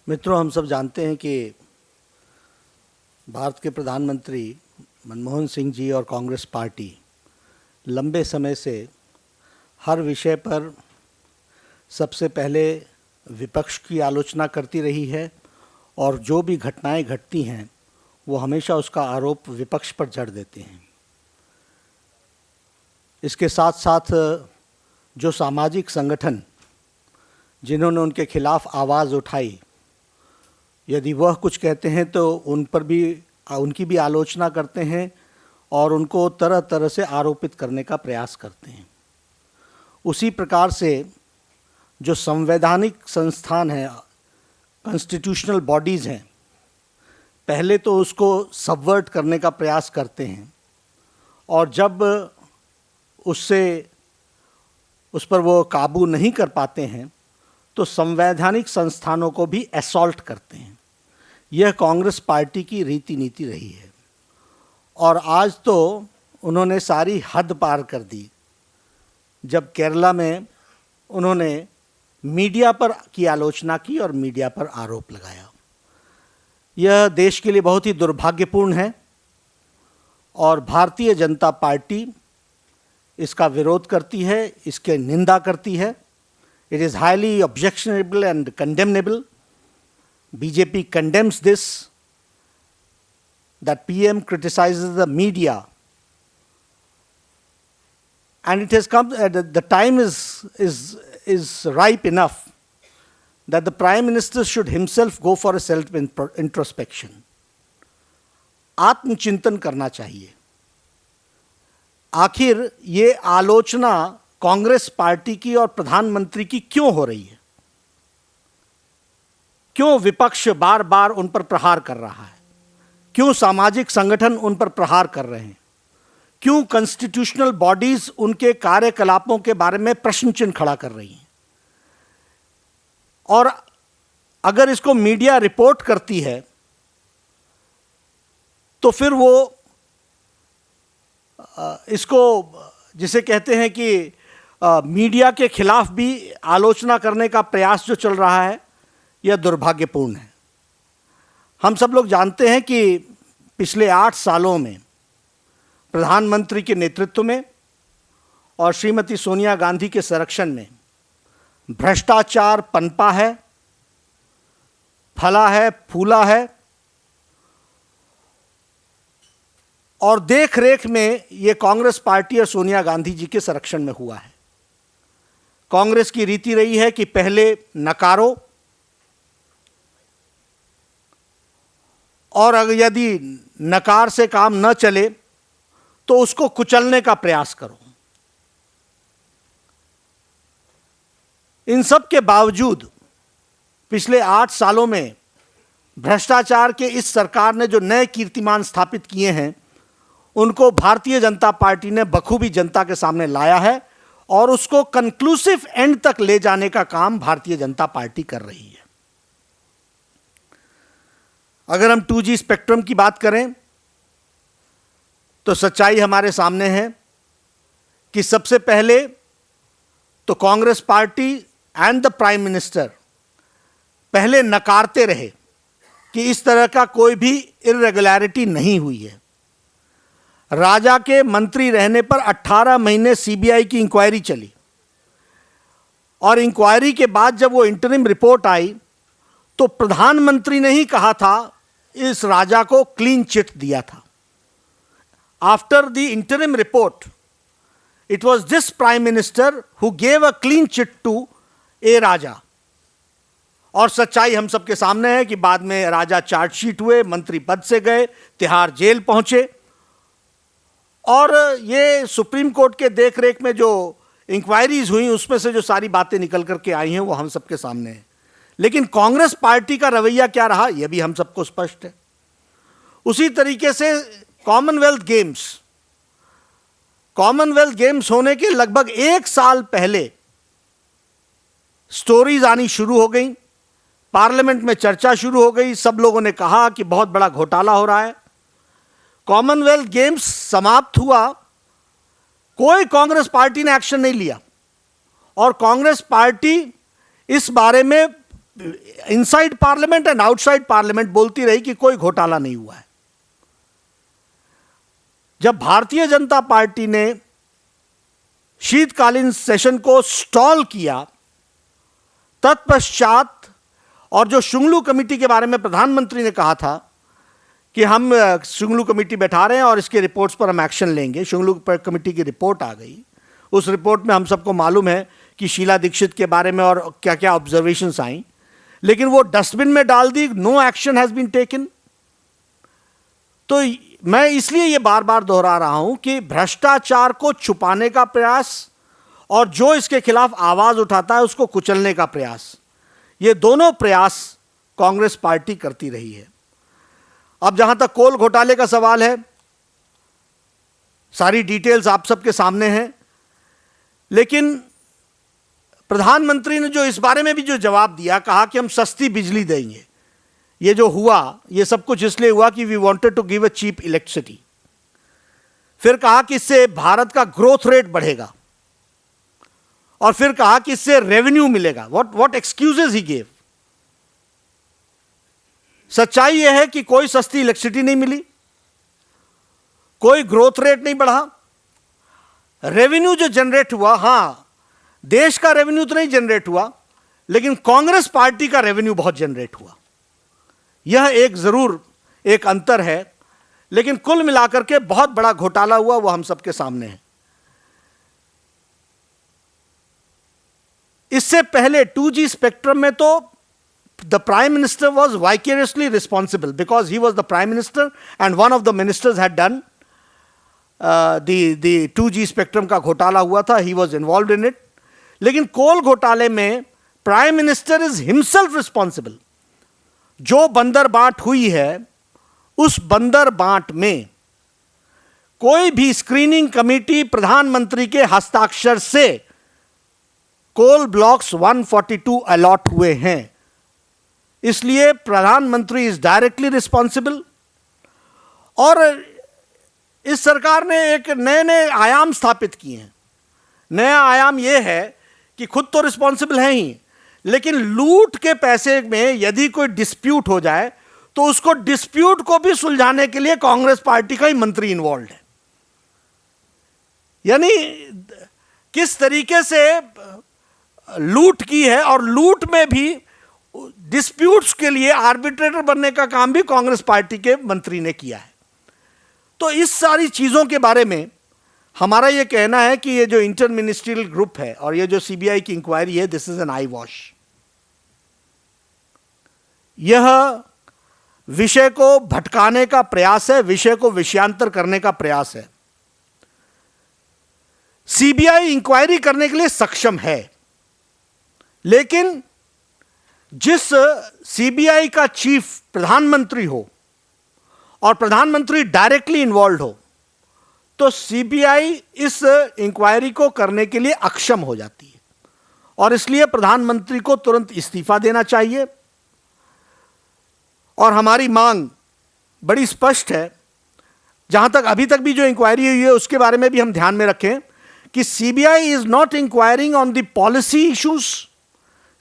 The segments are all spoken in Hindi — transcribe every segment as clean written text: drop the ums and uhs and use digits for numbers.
मित्रों, हम सब जानते हैं कि भारत के प्रधानमंत्री मनमोहन सिंह जी और कांग्रेस पार्टी लंबे समय से हर विषय पर सबसे पहले विपक्ष की आलोचना करती रही है और जो भी घटनाएं घटती हैं वो हमेशा उसका आरोप विपक्ष पर जड़ देते हैं। इसके साथ साथ जो सामाजिक संगठन जिन्होंने उनके खिलाफ आवाज़ उठाई, यदि वह कुछ कहते हैं तो उनकी भी आलोचना करते हैं और उनको तरह तरह से आरोपित करने का प्रयास करते हैं। उसी प्रकार से जो संवैधानिक संस्थान हैं, कॉन्स्टिट्यूशनल बॉडीज़ हैं, पहले तो उसको सबवर्ट करने का प्रयास करते हैं और जब उस पर वो काबू नहीं कर पाते हैं तो संवैधानिक संस्थानों को भी असॉल्ट करते हैं। यह कांग्रेस पार्टी की रीति नीति रही है और आज तो उन्होंने सारी हद पार कर दी जब केरला में उन्होंने मीडिया पर की आलोचना की और मीडिया पर आरोप लगाया। यह देश के लिए बहुत ही दुर्भाग्यपूर्ण है और भारतीय जनता पार्टी इसका विरोध करती है, इसके निंदा करती है। It is highly objectionable and condemnable. BJP condemns this, that PM criticizes the media. And it has come, the time is ripe enough that the Prime Minister should himself go for a self-introspection. आत्मचिंतन करना चाहिए। आखिर ये आलोचना कांग्रेस पार्टी की और प्रधानमंत्री की क्यों हो रही है? क्यों विपक्ष बार बार उन पर प्रहार कर रहा है? क्यों सामाजिक संगठन उन पर प्रहार कर रहे हैं? क्यों कॉन्स्टिट्यूशनल बॉडीज उनके कार्यकलापों के बारे में प्रश्न चिन्ह खड़ा कर रही हैं? और अगर इसको मीडिया रिपोर्ट करती है तो फिर वो इसको जिसे कहते हैं कि मीडिया के खिलाफ भी आलोचना करने का प्रयास जो चल रहा है, यह दुर्भाग्यपूर्ण है। हम सब लोग जानते हैं कि पिछले 8 सालों में प्रधानमंत्री के नेतृत्व में और श्रीमती सोनिया गांधी के संरक्षण में भ्रष्टाचार पनपा है, फला है, फूला है और देख रेख में ये कांग्रेस पार्टी और सोनिया गांधी जी के संरक्षण में हुआ है। कांग्रेस की रीति रही है कि पहले नकारो और अगर यदि नकार से काम न चले तो उसको कुचलने का प्रयास करो। इन सब के बावजूद पिछले 8 सालों में भ्रष्टाचार के इस सरकार ने जो नए कीर्तिमान स्थापित किए हैं उनको भारतीय जनता पार्टी ने बखूबी जनता के सामने लाया है और उसको कंक्लूसिव एंड तक ले जाने का काम भारतीय जनता पार्टी कर रही है। अगर हम 2G स्पेक्ट्रम की बात करें तो सच्चाई हमारे सामने है कि सबसे पहले तो Congress party and the prime minister पहले नकारते रहे कि इस तरह का कोई भी इर्रेगुलरिटी नहीं हुई है। राजा के मंत्री रहने पर 18 महीने सीबीआई की इंक्वायरी चली और इंक्वायरी के बाद जब वो इंटरिम रिपोर्ट आई तो प्रधानमंत्री ने ही कहा था, इस राजा को क्लीन चिट दिया था। After the interim report it was this prime minister who gave a clean chit to A Raja. और सच्चाई हम सबके सामने है कि बाद में राजा चार्जशीट हुए, मंत्री पद से गए, तिहाड़ जेल पहुंचे और ये सुप्रीम कोर्ट के देखरेख में जो इंक्वायरीज हुई उसमें से जो सारी बातें निकल करके आई हैं वो हम सबके सामने है। लेकिन कांग्रेस पार्टी का रवैया क्या रहा, यह भी हम सबको स्पष्ट है। उसी तरीके से कॉमनवेल्थ गेम्स होने के लगभग 1 साल पहले स्टोरीज आनी शुरू हो गई, पार्लियामेंट में चर्चा शुरू हो गई, सब लोगों ने कहा कि बहुत बड़ा घोटाला हो रहा है। कॉमनवेल्थ गेम्स समाप्त हुआ, कोई कांग्रेस पार्टी ने एक्शन नहीं लिया और कांग्रेस पार्टी इस बारे में inside parliament and outside parliament बोलती रही कि कोई घोटाला नहीं हुआ है। जब भारतीय जनता पार्टी ने शीतकालीन सेशन को स्टॉल किया, तत्पश्चात और जो शुंगलू कमेटी के बारे में प्रधानमंत्री ने कहा था कि हम शुंगलू कमेटी बैठा रहे हैं और इसके रिपोर्ट्स पर हम एक्शन लेंगे, शुंगलू कमेटी की रिपोर्ट आ गई। उस रिपोर्ट में हम सबको मालूम है कि शीला दीक्षित के बारे में और क्या क्या ऑब्जर्वेशंस आई, लेकिन वो डस्टबिन में डाल दी, no action has been taken. तो मैं इसलिए ये बार बार दोहरा रहा हूं कि भ्रष्टाचार को छुपाने का प्रयास और जो इसके खिलाफ आवाज उठाता है उसको कुचलने का प्रयास, ये दोनों प्रयास कांग्रेस पार्टी करती रही है। अब जहां तक कोल घोटाले का सवाल है, सारी डिटेल्स आप सबके सामने हैं, लेकिन प्रधानमंत्री ने जो इस बारे में भी जो जवाब दिया, कहा कि हम सस्ती बिजली देंगे। ये जो हुआ, ये सब कुछ इसलिए हुआ कि we wanted to give a cheap electricity. फिर कहा कि इससे भारत का ग्रोथ रेट बढ़ेगा, और फिर कहा कि इससे रेवेन्यू मिलेगा। What excuses he gave. सच्चाई यह है कि कोई सस्ती इलेक्ट्रिसिटी नहीं मिली, कोई ग्रोथ रेट नहीं बढ़ा। रेवेन्यू जो जनरेट हुआ, हां देश का रेवेन्यू तो नहीं जनरेट हुआ, लेकिन कांग्रेस पार्टी का रेवेन्यू बहुत जनरेट हुआ। यह एक जरूर एक अंतर है, लेकिन कुल मिलाकर के बहुत बड़ा घोटाला हुआ, वो हम सबके सामने है। इससे पहले 2G स्पेक्ट्रम में तो the prime minister was vicariously responsible because he was the prime minister and one of the ministers had done the 2G spectrum का घोटाला हुआ था, he was involved in it। लेकिन कोल घोटाले में prime minister is himself responsible. जो बंदर बांट हुई है, उस बंदर बांट में कोई भी स्क्रीनिंग कमेटी प्रधानमंत्री के हस्ताक्षर से कोल ब्लॉक्स 142 अलॉट हुए हैं, इसलिए प्रधानमंत्री इज डायरेक्टली रिस्पॉन्सिबल। और इस सरकार ने एक नए नए आयाम स्थापित किए हैं। नया आयाम यह है कि खुद तो रिस्पॉन्सिबल है ही, लेकिन लूट के पैसे में यदि कोई डिस्प्यूट हो जाए तो उसको डिस्प्यूट को भी सुलझाने के लिए कांग्रेस पार्टी का ही मंत्री इन्वॉल्व है। यानी किस तरीके से लूट की है, और लूट में भी डिस्प्यूट्स के लिए आर्बिट्रेटर बनने का काम भी कांग्रेस पार्टी के मंत्री ने किया है। तो इस सारी चीजों के बारे में हमारा यह कहना है कि ये जो इंटर मिनिस्ट्रियल ग्रुप है और ये जो सीबीआई की इंक्वायरी है, this is an I wash. यह विषय को भटकाने का प्रयास है, विषय को विषयांतर करने का प्रयास है। सीबीआई इंक्वायरी करने के लिए सक्षम है, लेकिन जिस सीबीआई का चीफ प्रधानमंत्री हो और प्रधानमंत्री डायरेक्टली इन्वॉल्व हो, तो सीबीआई इस इंक्वायरी को करने के लिए अक्षम हो जाती है, और इसलिए प्रधानमंत्री को तुरंत इस्तीफा देना चाहिए। और हमारी मांग बड़ी स्पष्ट है, जहां तक अभी तक भी जो इंक्वायरी हुई है उसके बारे में भी हम ध्यान में रखें कि CBI is not enquiring on the policy issues,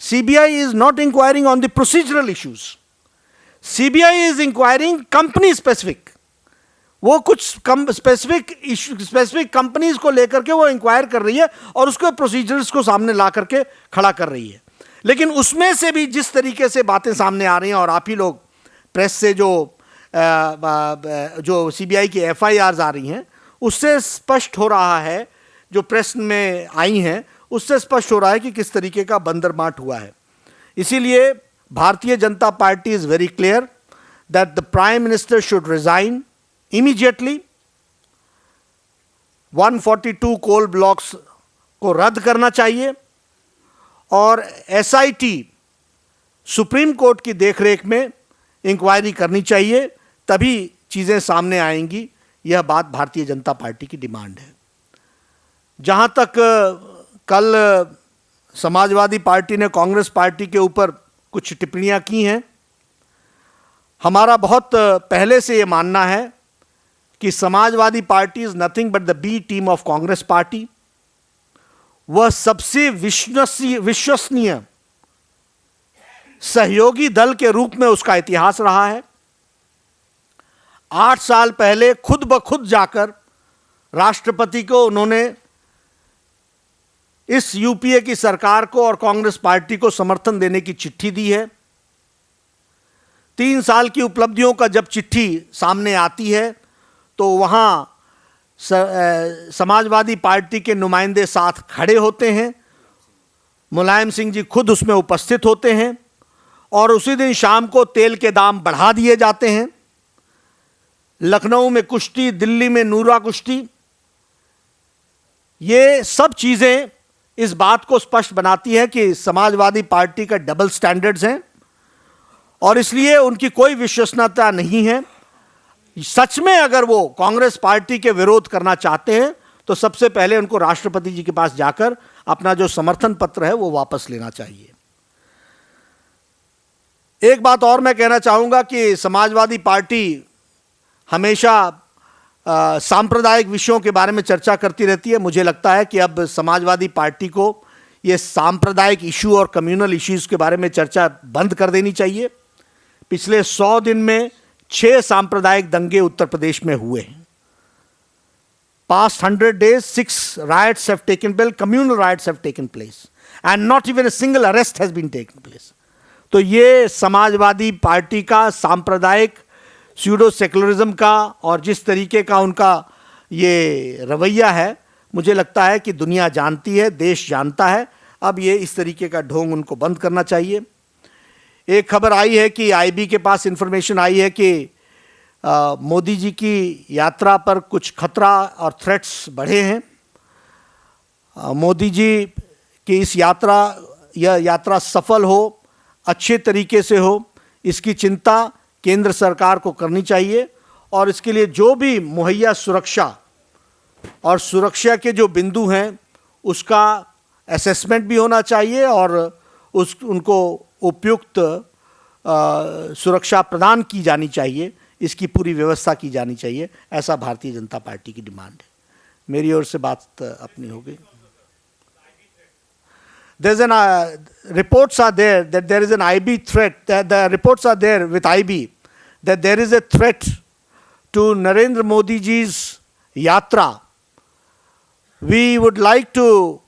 CBI is not enquiring on the procedural issues, CBI is enquiring company specific. वो कुछ स्पेसिफिक कंपनीज को लेकर के वो इंक्वायर कर रही है और उसके प्रोसीजर्स को सामने ला करके खड़ा कर रही है। लेकिन उसमें से भी जिस तरीके से बातें सामने आ रही हैं, और आप ही लोग प्रेस से जो सीबीआई की एफआईआर्स आ रही हैं, उससे स्पष्ट हो रहा है, जो प्रेस में आई हैं उससे स्पष्ट हो रहा है कि किस तरीके का बंदरबांट हुआ है। इसीलिए Bharatiya Janata Party is very clear that the prime minister should resign immediately. 142 coal blocks को रद्द करना चाहिए और एसआईटी सुप्रीम कोर्ट की देखरेख में इंक्वायरी करनी चाहिए, तभी चीजें सामने आएंगी। यह बात भारतीय जनता पार्टी की डिमांड है। जहां तक कल समाजवादी पार्टी ने कांग्रेस पार्टी के ऊपर कुछ टिप्पणियां की हैं, हमारा बहुत पहले से यह मानना है कि Samajwadi Party is nothing but the B team of Congress Party. वह सबसे विश्वसनीय सहयोगी दल के रूप में उसका इतिहास रहा है। 8 साल पहले खुद ब खुद जाकर राष्ट्रपति को उन्होंने इस यूपीए की सरकार को और कांग्रेस पार्टी को समर्थन देने की चिट्ठी दी है। 3 साल की उपलब्धियों का जब चिट्ठी सामने आती है तो वहां समाजवादी पार्टी के नुमाइंदे साथ खड़े होते हैं, मुलायम सिंह जी खुद उसमें उपस्थित होते हैं और उसी दिन शाम को तेल के दाम बढ़ा दिए जाते हैं। लखनऊ में कुश्ती, दिल्ली में नूरा कुश्ती, ये सब चीजें इस बात को स्पष्ट बनाती है कि समाजवादी पार्टी का डबल स्टैंडर्ड्स हैं और इसलिए उनकी कोई विश्वसनीयता नहीं है। सच में अगर वो कांग्रेस पार्टी के विरोध करना चाहते हैं तो सबसे पहले उनको राष्ट्रपति जी के पास जाकर अपना जो समर्थन पत्र है वो वापस लेना चाहिए। एक बात और मैं कहना चाहूंगा कि समाजवादी पार्टी हमेशा सांप्रदायिक विषयों के बारे में चर्चा करती रहती है। मुझे लगता है कि अब समाजवादी पार्टी को ये सांप्रदायिक इशू और कम्युनल इश्यूज के बारे में चर्चा बंद कर देनी चाहिए। पिछले 100 दिन में 6 सांप्रदायिक दंगे उत्तर प्रदेश में हुए हैं। Past 100 days, 6 riots have taken place, communal riots have taken place, and not even a single arrest has been taken place. तो ये समाजवादी पार्टी का सांप्रदायिक स्यूडो सेकुलरिज्म का और जिस तरीके का उनका ये रवैया है, मुझे लगता है कि दुनिया जानती है, देश जानता है। अब ये इस तरीके का ढोंग उनको बंद करना चाहिए। एक खबर आई है कि आईबी के पास इंफॉर्मेशन आई है कि मोदी जी की यात्रा पर कुछ खतरा और थ्रेट्स बढ़े हैं। मोदी जी की इस यात्रा सफल हो, अच्छे तरीके से हो, इसकी चिंता केंद्र सरकार को करनी चाहिए और इसके लिए जो भी मुहैया सुरक्षा और सुरक्षा के जो बिंदु हैं उसका असेसमेंट भी होना चाहिए और उनको उपयुक्त सुरक्षा प्रदान की जानी चाहिए, इसकी पूरी व्यवस्था की जानी चाहिए। ऐसा भारतीय जनता पार्टी की डिमांड है। मेरी ओर से बात अपनी हो गई। There's an reports are there that there is an IB threat. The reports are there with IB that there is a threat to Narendra Modi ji's yatra. We would like to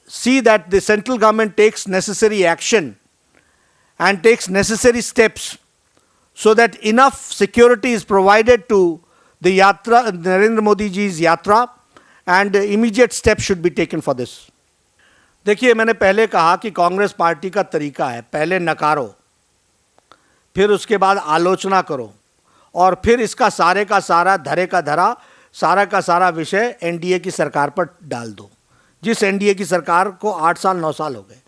see that the central government takes necessary action and takes necessary steps so that enough security is provided to the yatra, Narendra Modi ji's yatra, and immediate steps should be taken for this. देखिए, मैंने पहले कहा कि कांग्रेस पार्टी का तरीका है पहले नकारो, फिर उसके बाद आलोचना करो और फिर इसका सारे का सारा धरे का धरा सारा का सारा विषय एनडीए की सरकार पर डाल दो, जिस एनडीए की सरकार को 8 साल 9 साल हो गए।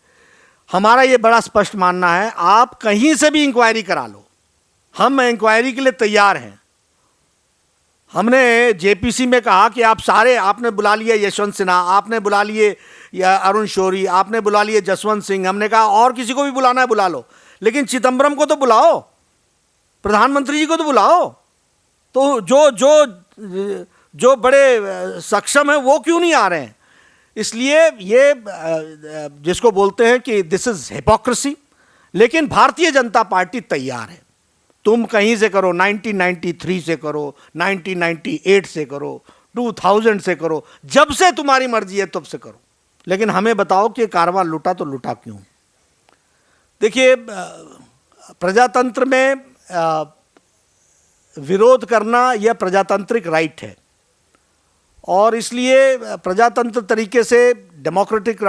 हमारा ये बड़ा स्पष्ट मानना है, आप कहीं से भी इंक्वायरी करा लो, हम इंक्वायरी के लिए तैयार हैं। हमने जेपीसी में कहा कि आप सारे, आपने बुला लिए यशवंत सिन्हा, आपने बुला लिए या अरुण शौरी, आपने बुला लिए जसवंत सिंह, हमने कहा और किसी को भी बुलाना है बुला लो, लेकिन चिदंबरम को तो बुलाओ, प्रधानमंत्री जी को तो बुलाओ। तो जो बड़े सक्षम हैं वो क्यों नहीं आ रहे हैं? इसलिए ये जिसको बोलते हैं कि दिस इज हिपोक्रेसी। लेकिन भारतीय जनता पार्टी तैयार है, तुम कहीं से करो, 1993 से करो, 1998 से करो, 2000 से करो, जब से तुम्हारी मर्जी है तब से करो, लेकिन हमें बताओ कि कारवां लूटा तो लूटा क्यों। देखिए, प्रजातंत्र में विरोध करना यह प्रजातांत्रिक राइट है और इसलिए प्रजातंत्र तरीके से, डेमोक्रेटिक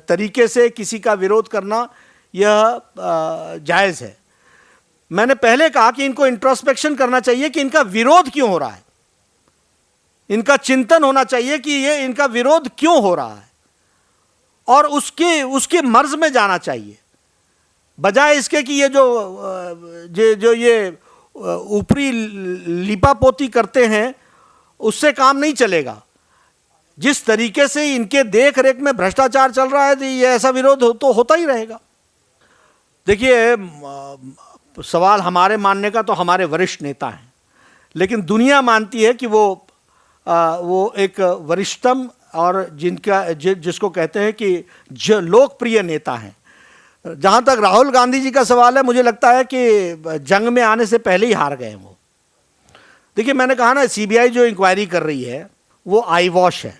तरीके से किसी का विरोध करना यह जायज़ है। मैंने पहले कहा कि इनको इंट्रोस्पेक्शन करना चाहिए कि इनका विरोध क्यों हो रहा है, इनका चिंतन होना चाहिए कि ये इनका विरोध क्यों हो रहा है और उसके मर्ज में जाना चाहिए, बजाय इसके कि ये जो ये ऊपरी लिपापोती करते हैं उससे काम नहीं चलेगा। जिस तरीके से इनके देख रेख में भ्रष्टाचार चल रहा है तो ये ऐसा विरोध तो होता ही रहेगा। देखिए, सवाल हमारे मानने का तो हमारे वरिष्ठ नेता हैं, लेकिन दुनिया मानती है कि वो एक वरिष्ठतम और जिसको कहते हैं कि जो लोकप्रिय नेता हैं। जहाँ तक राहुल गांधी जी का सवाल है, मुझे लगता है कि जंग में आने से पहले ही हार गए वो। देखिए, मैंने कहा ना, सीबीआई जो इंक्वायरी कर रही है वो आई वॉश है,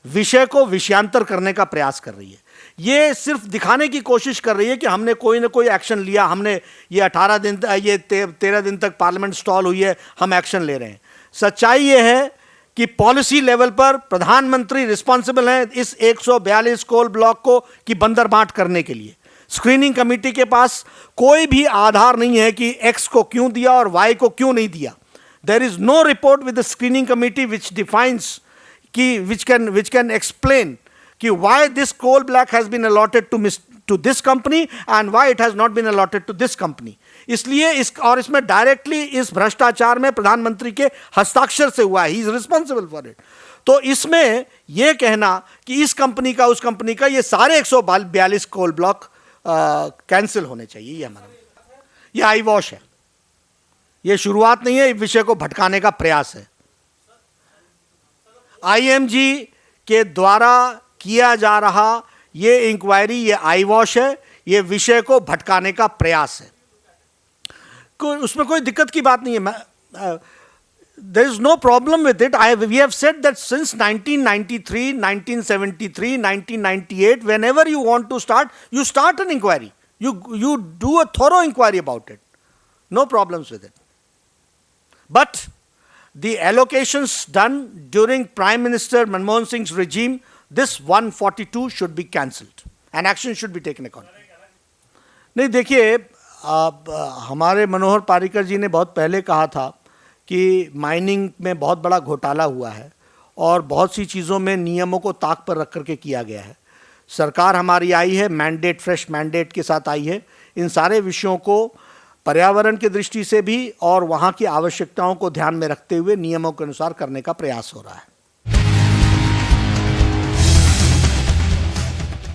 विषय को विषयांतर करने का प्रयास कर रही है। ये सिर्फ दिखाने की कोशिश कर रही है कि हमने कोई ना कोई एक्शन लिया, हमने ये 18 दिन, ये 13 दिन तक पार्लियामेंट स्टॉल हुई है, हम एक्शन ले रहे हैं। सच्चाई ये है कि पॉलिसी लेवल पर प्रधानमंत्री रिस्पॉन्सिबल हैं इस 142 कोल ब्लॉक को की बंदरबांट करने के लिए। स्क्रीनिंग कमेटी के पास कोई भी आधार नहीं है कि एक्स को क्यों दिया और वाई को क्यों नहीं दिया। There is no report with the screening committee which defines कि विच कैन एक्सप्लेन कि why this coal black has been allotted to this company and why it has not been allotted to this company। इसलिए इसमें डायरेक्टली इस भ्रष्टाचार में प्रधानमंत्री के हस्ताक्षर से हुआ है, he is responsible for it. तो इसमें यह कहना कि इस कंपनी का उस कंपनी का, ये सारे 142 कोल ब्लॉक कैंसिल होने चाहिए, ये हमारा, ये आई वॉश है, ये शुरुआत नहीं है, इस विषय को भटकाने का प्रयास है। आईएमजी के द्वारा किया जा रहा ये इंक्वायरी, ये आई वॉश है, ये विषय को भटकाने का प्रयास है। उसमें कोई दिक्कत की बात नहीं है। there is no problem with it. We have said that since 1993, 1973, 1998, whenever you want to start, you start an inquiry. You do a thorough inquiry about it. No problems with it. But the allocations done during Prime Minister Manmohan Singh's regime, this 142 should be cancelled and action should be taken accordingly. नहीं, देखिए, हमारे मनोहर पारिकर जी ने बहुत पहले कहा था कि माइनिंग में बहुत बड़ा घोटाला हुआ है और बहुत सी चीज़ों में नियमों को ताक पर रख करके किया गया है। सरकार हमारी आई है मैंडेट, फ्रेश मैंडेट के साथ आई है। इन सारे विषयों को पर्यावरण की दृष्टि से भी और वहाँ की आवश्यकताओं को ध्यान में रखते हुए नियमों के अनुसार करने का प्रयास हो रहा है।